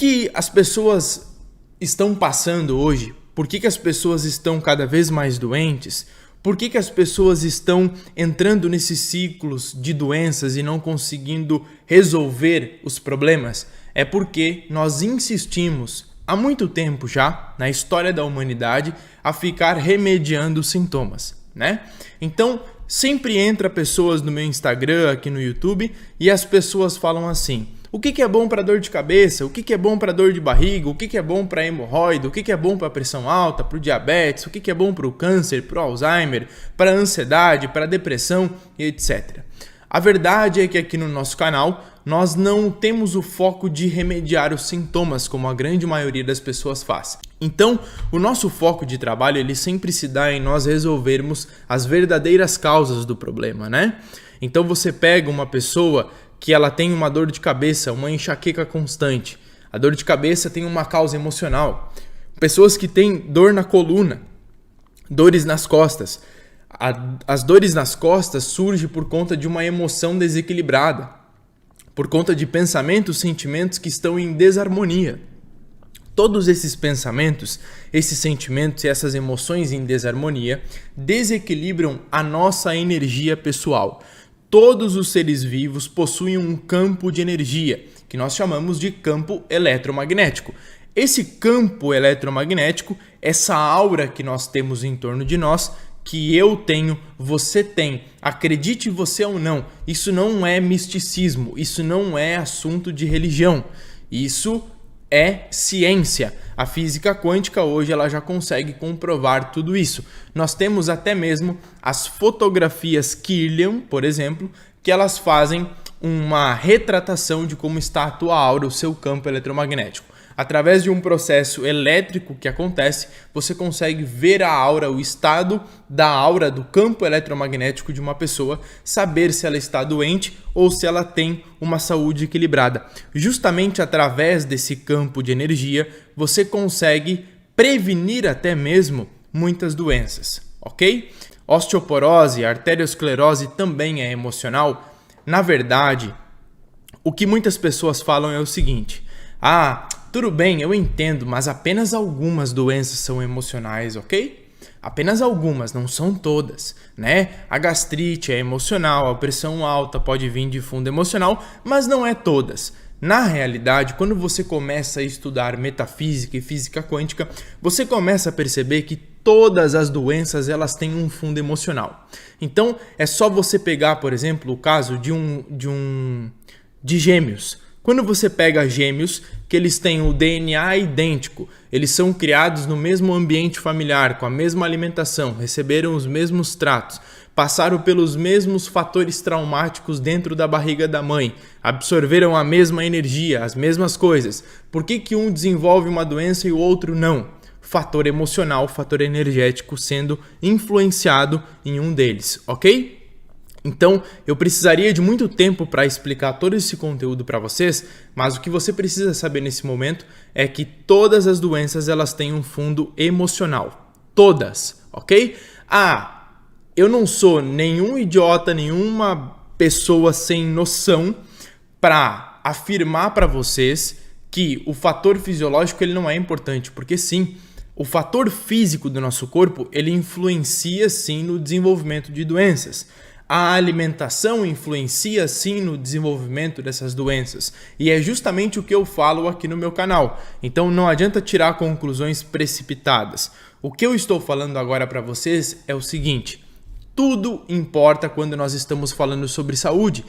que as pessoas estão passando hoje? Por que as pessoas estão cada vez mais doentes? Por que as pessoas estão entrando nesses ciclos de doenças e não conseguindo resolver os problemas? É porque nós insistimos há muito tempo já, na história da humanidade, a ficar remediando os sintomas, né? Então, sempre entra pessoas no meu Instagram, aqui no YouTube, e as pessoas falam assim: o que é bom para dor de cabeça? O que é bom para dor de barriga? O que é bom para hemorroida? O que é bom para pressão alta, para o diabetes? O que é bom para o câncer, para o Alzheimer, para a ansiedade, para a depressão e etc. A verdade é que aqui no nosso canal nós não temos o foco de remediar os sintomas como a grande maioria das pessoas faz. Então, o nosso foco de trabalho ele sempre se dá em nós resolvermos as verdadeiras causas do problema, né? Então você pega uma pessoa que ela tem uma dor de cabeça, uma enxaqueca constante. A dor de cabeça tem uma causa emocional. Pessoas que têm dor na coluna, dores nas costas. As dores nas costas surgem por conta de uma emoção desequilibrada, por conta de pensamentos, sentimentos que estão em desarmonia. Todos esses pensamentos, esses sentimentos e essas emoções em desarmonia desequilibram a nossa energia pessoal. Todos os seres vivos possuem um campo de energia, que nós chamamos de campo eletromagnético. Esse campo eletromagnético, essa aura que nós temos em torno de nós, que eu tenho, você tem, acredite você ou não, isso não é misticismo, isso não é assunto de religião, isso é ciência. A física quântica hoje ela já consegue comprovar tudo isso. Nós temos até mesmo as fotografias Kirlian, por exemplo, que elas fazem uma retratação de como está a tua aura, o seu campo eletromagnético. Através de um processo elétrico que acontece, você consegue ver a aura, o estado da aura, do campo eletromagnético de uma pessoa, saber se ela está doente ou se ela tem uma saúde equilibrada. Justamente através desse campo de energia, você consegue prevenir até mesmo muitas doenças, ok? Osteoporose, arteriosclerose também é emocional. Na verdade, o que muitas pessoas falam é o seguinte: tudo bem, eu entendo, mas apenas algumas doenças são emocionais, ok? Apenas algumas, não são todas, né? A gastrite é emocional, a pressão alta pode vir de fundo emocional, mas não é todas. Na realidade, quando você começa a estudar metafísica e física quântica, você começa a perceber que todas as doenças elas têm um fundo emocional. Então, é só você pegar, por exemplo, o caso de gêmeos. Quando você pega gêmeos, que eles têm o DNA idêntico, eles são criados no mesmo ambiente familiar, com a mesma alimentação, receberam os mesmos tratos, passaram pelos mesmos fatores traumáticos dentro da barriga da mãe, absorveram a mesma energia, as mesmas coisas. Por que um desenvolve uma doença e o outro não? Fator emocional, fator energético sendo influenciado em um deles, ok? Então, eu precisaria de muito tempo para explicar todo esse conteúdo para vocês, mas o que você precisa saber nesse momento é que todas as doenças elas têm um fundo emocional. Todas, ok? Eu não sou nenhum idiota, nenhuma pessoa sem noção para afirmar para vocês que o fator fisiológico ele não é importante, porque sim, o fator físico do nosso corpo ele influencia sim no desenvolvimento de doenças. A alimentação influencia sim no desenvolvimento dessas doenças e é justamente o que eu falo aqui no meu canal. Então não adianta tirar conclusões precipitadas. O que eu estou falando agora para vocês é o seguinte: tudo importa quando nós estamos falando sobre saúde.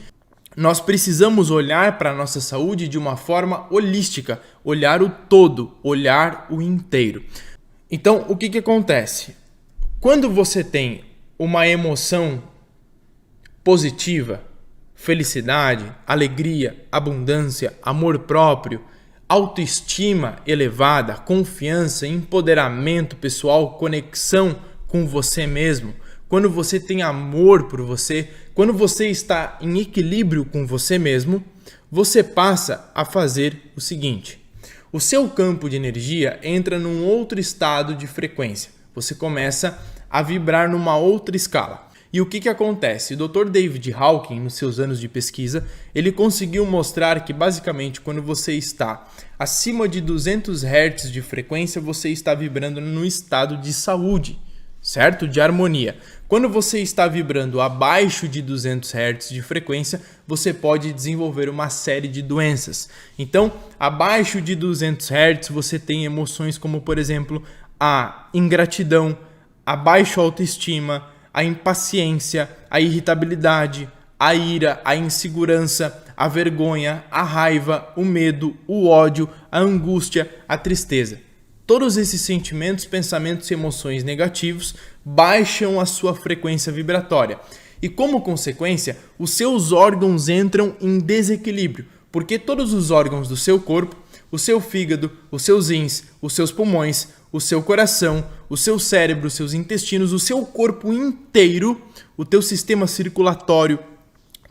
Nós precisamos olhar para a nossa saúde de uma forma holística, olhar o todo, olhar o inteiro. Então o que acontece? Quando você tem uma emoção positiva, felicidade, alegria, abundância, amor próprio, autoestima elevada, confiança, empoderamento pessoal, conexão com você mesmo, quando você tem amor por você, quando você está em equilíbrio com você mesmo, você passa a fazer o seguinte: o seu campo de energia entra num outro estado de frequência. Você começa a vibrar numa outra escala. E o que acontece? O Dr. David Hawkins, nos seus anos de pesquisa, ele conseguiu mostrar que basicamente quando você está acima de 200 Hz de frequência, você está vibrando no estado de saúde, certo? De harmonia. Quando você está vibrando abaixo de 200 Hz de frequência, você pode desenvolver uma série de doenças. Então, abaixo de 200 Hz, você tem emoções como, por exemplo, a ingratidão, a baixa autoestima, a impaciência, a irritabilidade, a ira, a insegurança, a vergonha, a raiva, o medo, o ódio, a angústia, a tristeza. Todos esses sentimentos, pensamentos e emoções negativos baixam a sua frequência vibratória. E como consequência, os seus órgãos entram em desequilíbrio, porque todos os órgãos do seu corpo, o seu fígado, os seus rins, os seus pulmões, o seu coração, o seu cérebro, os seus intestinos, o seu corpo inteiro, o teu sistema circulatório,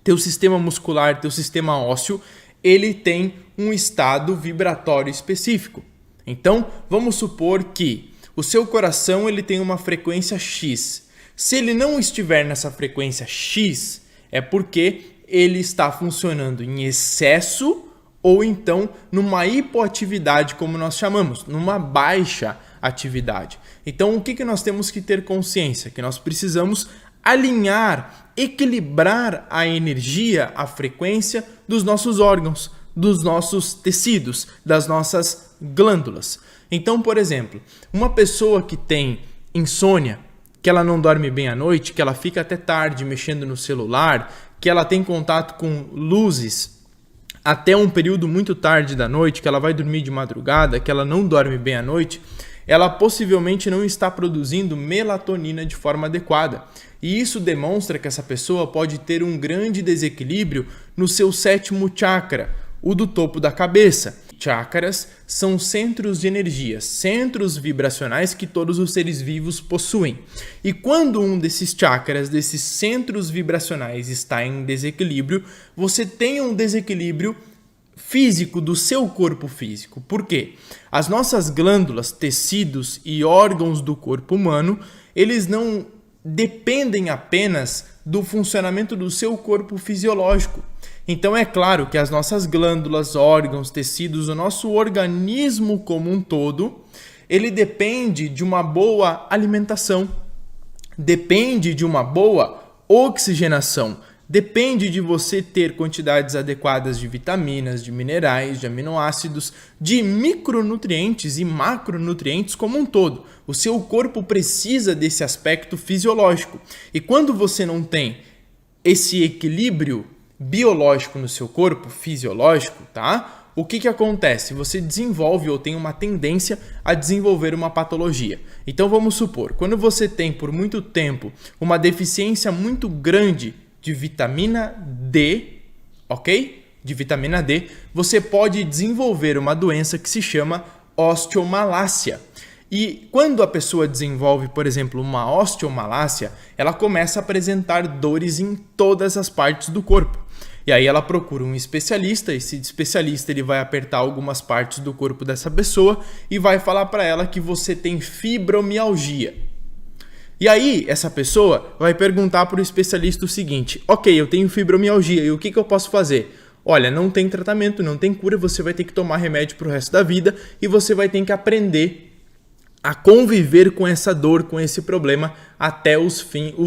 teu sistema muscular, teu sistema ósseo, ele tem um estado vibratório específico. Então, vamos supor que o seu coração ele tem uma frequência X. Se ele não estiver nessa frequência X, é porque ele está funcionando em excesso ou então numa hipoatividade, como nós chamamos, numa baixa atividade. Então, o que nós temos que ter consciência? Que nós precisamos alinhar, equilibrar a energia, a frequência dos nossos órgãos, dos nossos tecidos, das nossas glândulas. Então, por exemplo, uma pessoa que tem insônia, que ela não dorme bem à noite, que ela fica até tarde mexendo no celular, que ela tem contato com luzes até um período muito tarde da noite, que ela vai dormir de madrugada, que ela não dorme bem à noite, ela possivelmente não está produzindo melatonina de forma adequada. E isso demonstra que essa pessoa pode ter um grande desequilíbrio no seu 7º chakra, o do topo da cabeça. Chakras são centros de energia, centros vibracionais que todos os seres vivos possuem. E quando um desses chakras, desses centros vibracionais está em desequilíbrio, você tem um desequilíbrio físico do seu corpo físico. Por quê? As nossas glândulas, tecidos e órgãos do corpo humano, eles não dependem apenas do funcionamento do seu corpo fisiológico. Então é claro que as nossas glândulas, órgãos, tecidos, o nosso organismo como um todo, ele depende de uma boa alimentação, depende de uma boa oxigenação, depende de você ter quantidades adequadas de vitaminas, de minerais, de aminoácidos, de micronutrientes e macronutrientes como um todo. O seu corpo precisa desse aspecto fisiológico. E quando você não tem esse equilíbrio biológico no seu corpo, fisiológico, tá? O que acontece? Você desenvolve ou tem uma tendência a desenvolver uma patologia. Então vamos supor, quando você tem por muito tempo uma deficiência muito grande de vitamina D, ok? De vitamina D, você pode desenvolver uma doença que se chama osteomalácia. E quando a pessoa desenvolve, por exemplo, uma osteomalácia, ela começa a apresentar dores em todas as partes do corpo. E aí ela procura um especialista, esse especialista ele vai apertar algumas partes do corpo dessa pessoa e vai falar para ela que você tem fibromialgia. E aí essa pessoa vai perguntar para o especialista o seguinte: ok, eu tenho fibromialgia, e o que eu posso fazer? Olha, não tem tratamento, não tem cura, você vai ter que tomar remédio para o resto da vida e você vai ter que aprender a conviver com essa dor, com esse problema até o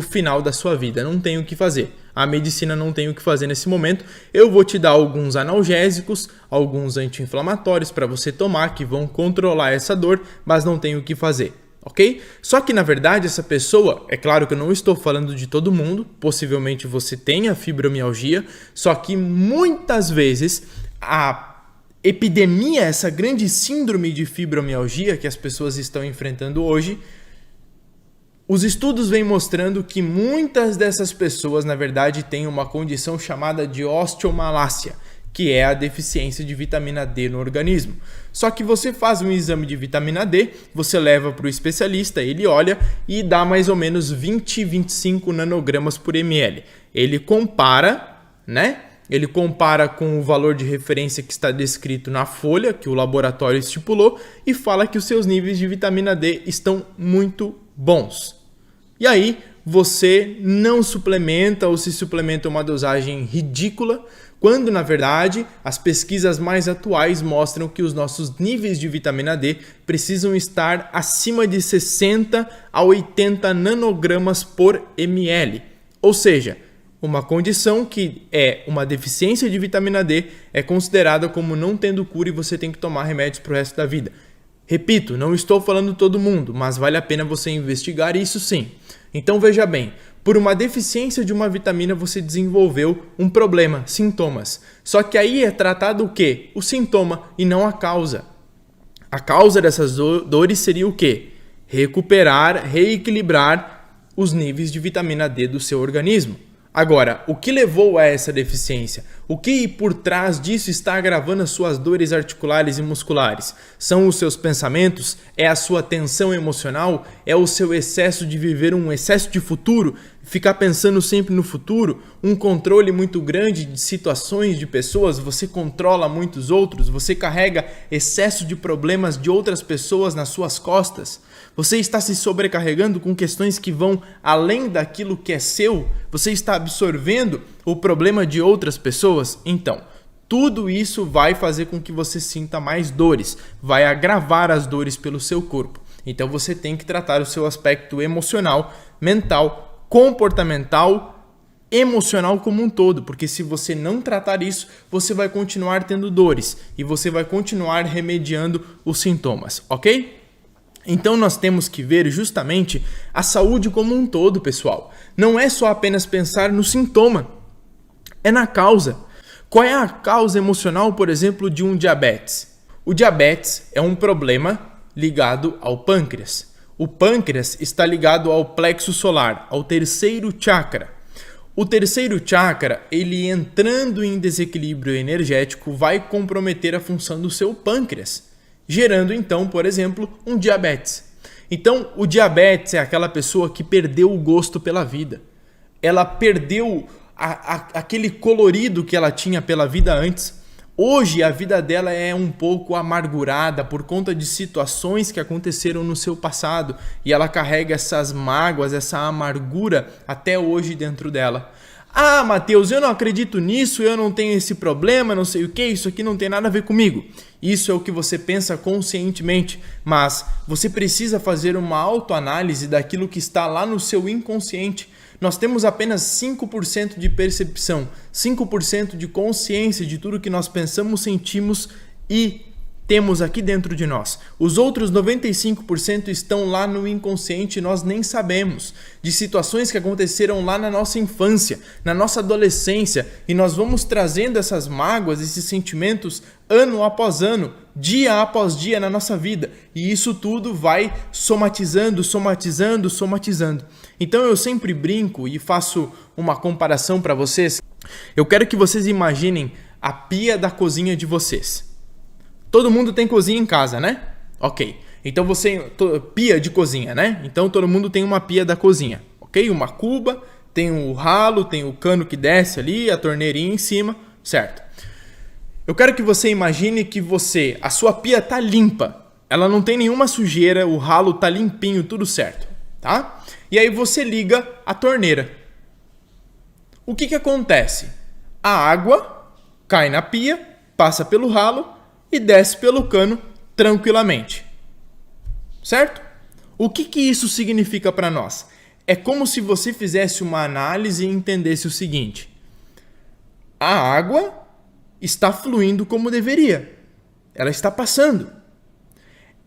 final da sua vida. Não tem o que fazer. A medicina não tem o que fazer nesse momento. Eu vou te dar alguns analgésicos, alguns anti-inflamatórios para você tomar que vão controlar essa dor, mas não tem o que fazer, ok? Só que na verdade essa pessoa, é claro que eu não estou falando de todo mundo, possivelmente você tenha fibromialgia, só que muitas vezes a epidemia, essa grande síndrome de fibromialgia que as pessoas estão enfrentando hoje, os estudos vêm mostrando que muitas dessas pessoas, na verdade, têm uma condição chamada de osteomalácia, que é a deficiência de vitamina D no organismo. Só que você faz um exame de vitamina D, você leva para o especialista, ele olha e dá mais ou menos 20, 25 nanogramas por ml. Ele compara, né? Ele compara com o valor de referência que está descrito na folha, que o laboratório estipulou, e fala que os seus níveis de vitamina D estão muito bons. E aí, você não suplementa ou se suplementa uma dosagem ridícula, quando na verdade as pesquisas mais atuais mostram que os nossos níveis de vitamina D precisam estar acima de 60 a 80 nanogramas por ml. Ou seja, uma condição que é uma deficiência de vitamina D é considerada como não tendo cura e você tem que tomar remédios para o resto da vida. Repito, não estou falando todo mundo, mas vale a pena você investigar isso sim. Então veja bem, por uma deficiência de uma vitamina você desenvolveu um problema, sintomas. Só que aí é tratado o quê? O sintoma e não a causa. A causa dessas dores seria o quê? Recuperar, reequilibrar os níveis de vitamina D do seu organismo. Agora, o que levou a essa deficiência? O que por trás disso está agravando as suas dores articulares e musculares? São os seus pensamentos? É a sua tensão emocional? É o seu excesso de viver um excesso de futuro? Ficar pensando sempre no futuro? Um controle muito grande de situações, de pessoas? Você controla muitos outros? Você carrega excesso de problemas de outras pessoas nas suas costas? Você está se sobrecarregando com questões que vão além daquilo que é seu? Você está absorvendo o problema de outras pessoas? Então, tudo isso vai fazer com que você sinta mais dores, vai agravar as dores pelo seu corpo. Então você tem que tratar o seu aspecto emocional, mental, comportamental, emocional como um todo, porque se você não tratar isso, você vai continuar tendo dores e você vai continuar remediando os sintomas, ok? Então nós temos que ver justamente a saúde como um todo, pessoal. Não é só apenas pensar no sintoma, é na causa. Qual é a causa emocional, por exemplo, de um diabetes? O diabetes é um problema ligado ao pâncreas. O pâncreas está ligado ao plexo solar, ao terceiro chakra. O terceiro chakra, ele entrando em desequilíbrio energético, vai comprometer a função do seu pâncreas, gerando então, por exemplo, um diabetes. Então, o diabetes é aquela pessoa que perdeu o gosto pela vida. Ela perdeu aquele colorido que ela tinha pela vida antes. Hoje, a vida dela é um pouco amargurada por conta de situações que aconteceram no seu passado. E ela carrega essas mágoas, essa amargura até hoje dentro dela. Ah, Matheus, eu não acredito nisso, eu não tenho esse problema, não sei o que, isso aqui não tem nada a ver comigo. Isso é o que você pensa conscientemente, mas você precisa fazer uma autoanálise daquilo que está lá no seu inconsciente. Nós temos apenas 5% de percepção, 5% de consciência de tudo que nós pensamos, sentimos e temos aqui dentro de nós. Os outros 95% estão lá no inconsciente e nós nem sabemos de situações que aconteceram lá na nossa infância, na nossa adolescência, e nós vamos trazendo essas mágoas, esses sentimentos ano após ano, dia após dia na nossa vida. E isso tudo vai somatizando. Então eu sempre brinco e faço uma comparação para vocês. Eu quero que vocês imaginem a pia da cozinha de vocês. Todo mundo tem cozinha em casa, né? Ok. Então pia de cozinha, né? Então todo mundo tem uma pia da cozinha, ok? Uma cuba, tem o ralo, tem o cano que desce ali, a torneirinha em cima, certo? Eu quero que você imagine que a sua pia tá limpa. Ela não tem nenhuma sujeira, o ralo tá limpinho, tudo certo, tá? E aí você liga a torneira. O que acontece? A água cai na pia, passa pelo ralo e desce pelo cano tranquilamente. Certo? O que isso significa para nós? É como se você fizesse uma análise e entendesse o seguinte: a água está fluindo como deveria. Ela está passando.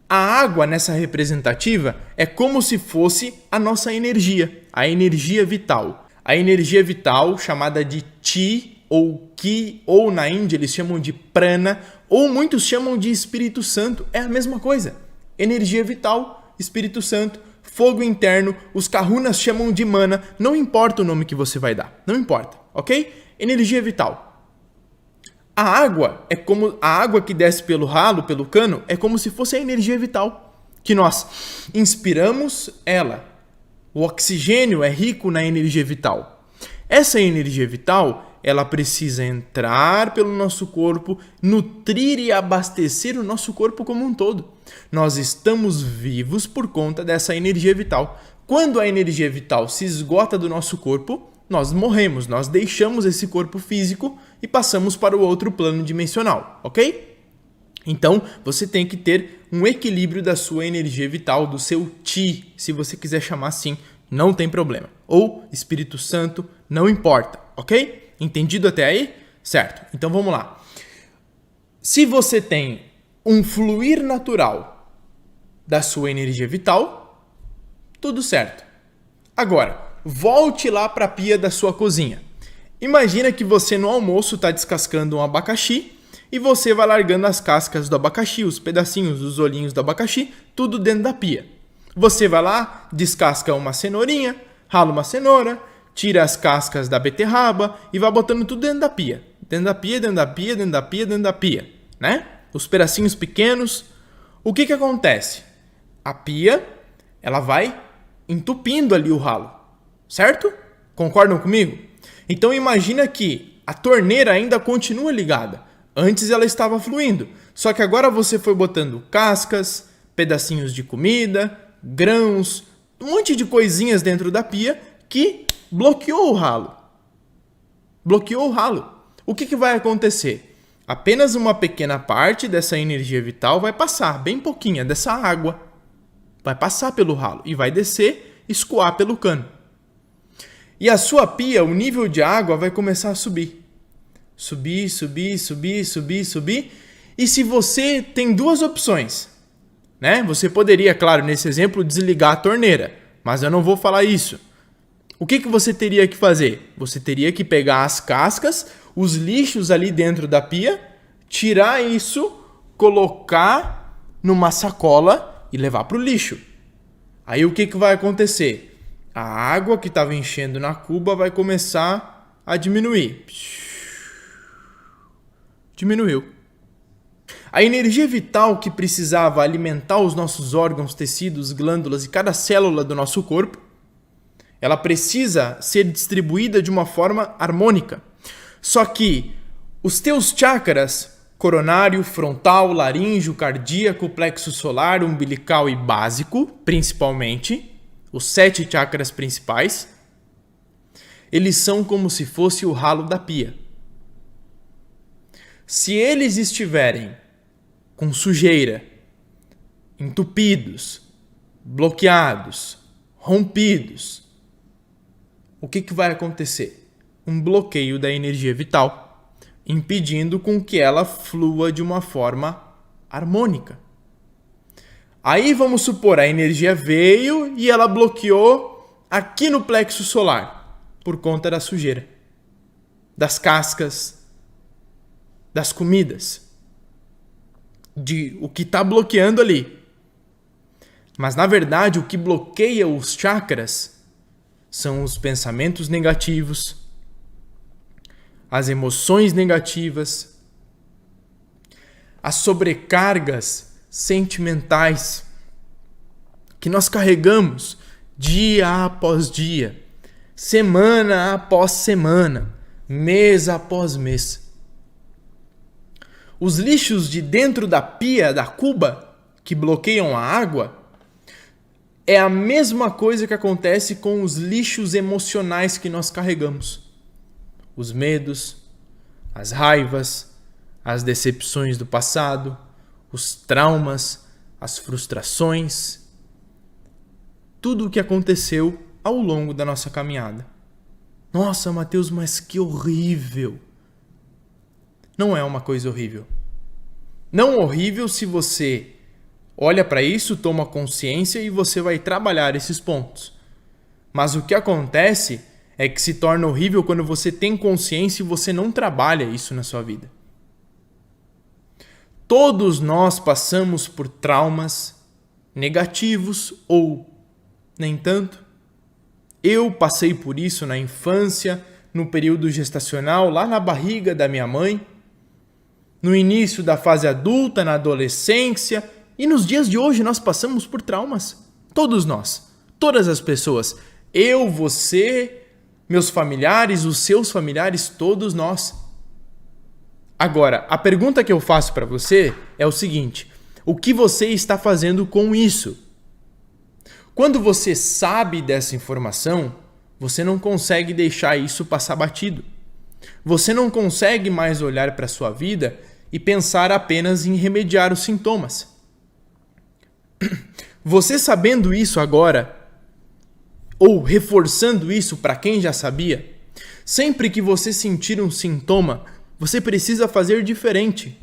A água nessa representativa é como se fosse a nossa energia, a energia vital. A energia vital, chamada de Chi ou Ki, ou na Índia eles chamam de Prana, ou muitos chamam de Espírito Santo. É a mesma coisa. Energia vital, Espírito Santo, fogo interno, os kahunas chamam de mana, não importa o nome que você vai dar, não importa, ok? Energia vital. A água é como a água que desce pelo ralo, pelo cano, é como se fosse a energia vital, que nós inspiramos ela. O oxigênio é rico na energia vital. Essa energia vital, ela precisa entrar pelo nosso corpo, nutrir e abastecer o nosso corpo como um todo. Nós estamos vivos por conta dessa energia vital. Quando a energia vital se esgota do nosso corpo, nós morremos, nós deixamos esse corpo físico e passamos para o outro plano dimensional, ok? Então, você tem que ter um equilíbrio da sua energia vital, do seu Chi, se você quiser chamar assim, não tem problema. Ou Espírito Santo, não importa, ok? Entendido até aí? Certo, então vamos lá. Se você tem um fluir natural da sua energia vital, tudo certo. Agora, volte lá para a pia da sua cozinha. Imagina que você no almoço está descascando um abacaxi e você vai largando as cascas do abacaxi, os pedacinhos, os olhinhos do abacaxi, tudo dentro da pia. Você vai lá, descasca uma cenourinha, rala uma cenoura, tira as cascas da beterraba e vai botando tudo dentro da pia. Dentro da pia, dentro da pia, dentro da pia, dentro da pia, né? Os pedacinhos pequenos. O que acontece? A pia, ela vai entupindo ali o ralo, certo? Concordam comigo? Então imagina que a torneira ainda continua ligada. Antes ela estava fluindo, só que agora você foi botando cascas, pedacinhos de comida, grãos, um monte de coisinhas dentro da pia que bloqueou o ralo. Bloqueou o ralo. O que vai acontecer? Apenas uma pequena parte dessa energia vital vai passar, bem pouquinha, dessa água. Vai passar pelo ralo e vai descer, escoar pelo cano. E a sua pia, o nível de água vai começar a subir. Subir, subir, subir, subir, subir. E se você tem duas opções, né? Você poderia, claro, nesse exemplo, desligar a torneira, mas eu não vou falar isso. O que você teria que fazer? Você teria que pegar as cascas, os lixos ali dentro da pia, tirar isso, colocar numa sacola e levar para o lixo. Aí o que vai acontecer? A água que estava enchendo na cuba vai começar a diminuir. Diminuiu. A energia vital que precisava alimentar os nossos órgãos, tecidos, glândulas e cada célula do nosso corpo, ela precisa ser distribuída de uma forma harmônica. Só que os teus chakras, coronário, frontal, laríngeo, cardíaco, plexo solar, umbilical e básico, principalmente, os 7 chakras principais, eles são como se fosse o ralo da pia. Se eles estiverem com sujeira, entupidos, bloqueados, rompidos, o que vai acontecer? Um bloqueio da energia vital, impedindo com que ela flua de uma forma harmônica. Aí vamos supor, a energia veio e ela bloqueou aqui no plexo solar, por conta da sujeira, das cascas, das comidas, de o que está bloqueando ali. Mas na verdade o que bloqueia os chakras são os pensamentos negativos, as emoções negativas, as sobrecargas sentimentais que nós carregamos dia após dia, semana após semana, mês após mês. Os lixos de dentro da pia, da cuba, que bloqueiam a água, é a mesma coisa que acontece com os lixos emocionais que nós carregamos. Os medos, as raivas, as decepções do passado, os traumas, as frustrações, tudo o que aconteceu ao longo da nossa caminhada. Nossa, Mateus, mas que horrível! Não é uma coisa horrível. Não horrível se você olha para isso, toma consciência e você vai trabalhar esses pontos. Mas o que acontece é que se torna horrível quando você tem consciência e você não trabalha isso na sua vida. Todos nós passamos por traumas negativos ou nem tanto. Eu passei por isso na infância, no período gestacional, lá na barriga da minha mãe, no início da fase adulta, na adolescência, e nos dias de hoje nós passamos por traumas. Todos nós, todas as pessoas, eu, você, meus familiares, os seus familiares, todos nós. Agora, a pergunta que eu faço para você é o seguinte: o que você está fazendo com isso? Quando você sabe dessa informação, você não consegue deixar isso passar batido. Você não consegue mais olhar para a sua vida e pensar apenas em remediar os sintomas. Você sabendo isso agora, ou reforçando isso para quem já sabia, sempre que você sentir um sintoma, você precisa fazer diferente.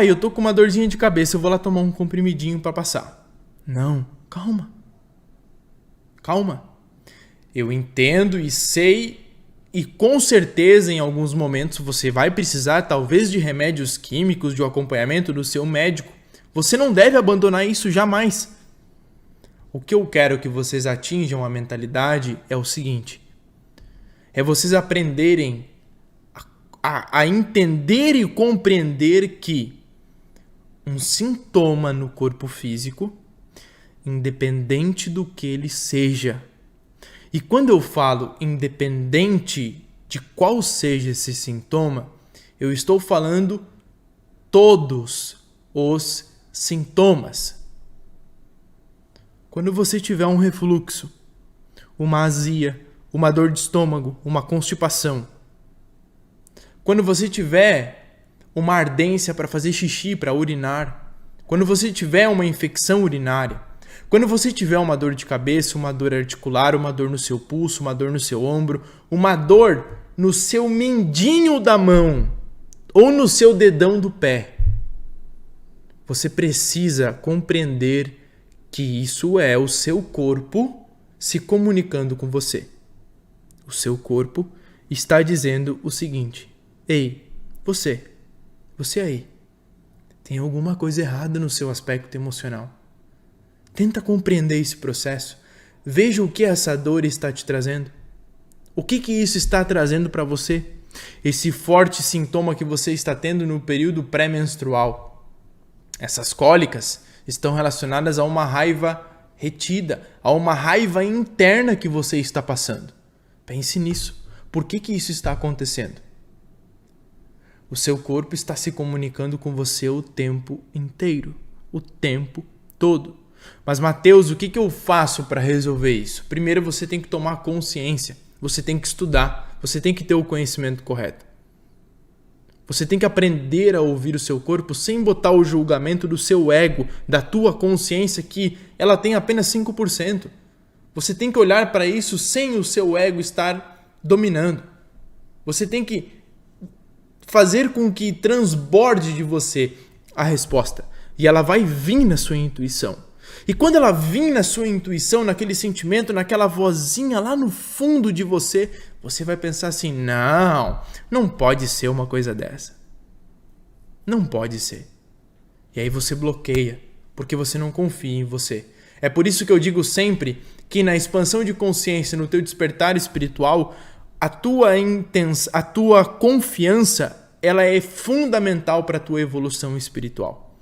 Eu tô com uma dorzinha de cabeça, eu vou lá tomar um comprimidinho para passar. Não, calma. Calma. Eu entendo e sei, e com certeza em alguns momentos você vai precisar talvez de remédios químicos, de um acompanhamento do seu médico. Você não deve abandonar isso jamais. O que eu quero que vocês atinjam a mentalidade é o seguinte: é vocês aprenderem a entender e compreender que um sintoma no corpo físico, independente do que ele seja, e quando eu falo independente de qual seja esse sintoma, eu estou falando todos os sintomas. Quando você tiver um refluxo, uma azia, uma dor de estômago, uma constipação, quando você tiver uma ardência para fazer xixi, para urinar, quando você tiver uma infecção urinária, quando você tiver uma dor de cabeça, uma dor articular, uma dor no seu pulso, uma dor no seu ombro, uma dor no seu mindinho da mão ou no seu dedão do pé, você precisa compreender que isso é o seu corpo se comunicando com você. O seu corpo está dizendo o seguinte: ei, você aí, tem alguma coisa errada no seu aspecto emocional. Tenta compreender esse processo. Veja o que essa dor está te trazendo. O que isso está trazendo para você? Esse forte sintoma que você está tendo no período pré-menstrual. Essas cólicas estão relacionadas a uma raiva retida, a uma raiva interna que você está passando. Pense nisso. Por que isso está acontecendo? O seu corpo está se comunicando com você o tempo inteiro, o tempo todo. Mas, Mateus, o que eu faço para resolver isso? Primeiro, você tem que tomar consciência, você tem que estudar, você tem que ter o conhecimento correto. Você tem que aprender a ouvir o seu corpo sem botar o julgamento do seu ego, da tua consciência, que ela tem apenas 5%. Você tem que olhar para isso sem o seu ego estar dominando. Você tem que fazer com que transborde de você a resposta. E ela vai vir na sua intuição. E quando ela vir na sua intuição, naquele sentimento, naquela vozinha lá no fundo de você, você vai pensar assim: não pode ser uma coisa dessa. Não pode ser. E aí você bloqueia, porque você não confia em você. É por isso que eu digo sempre que na expansão de consciência, no teu despertar espiritual, a tua confiança, ela é fundamental para a tua evolução espiritual.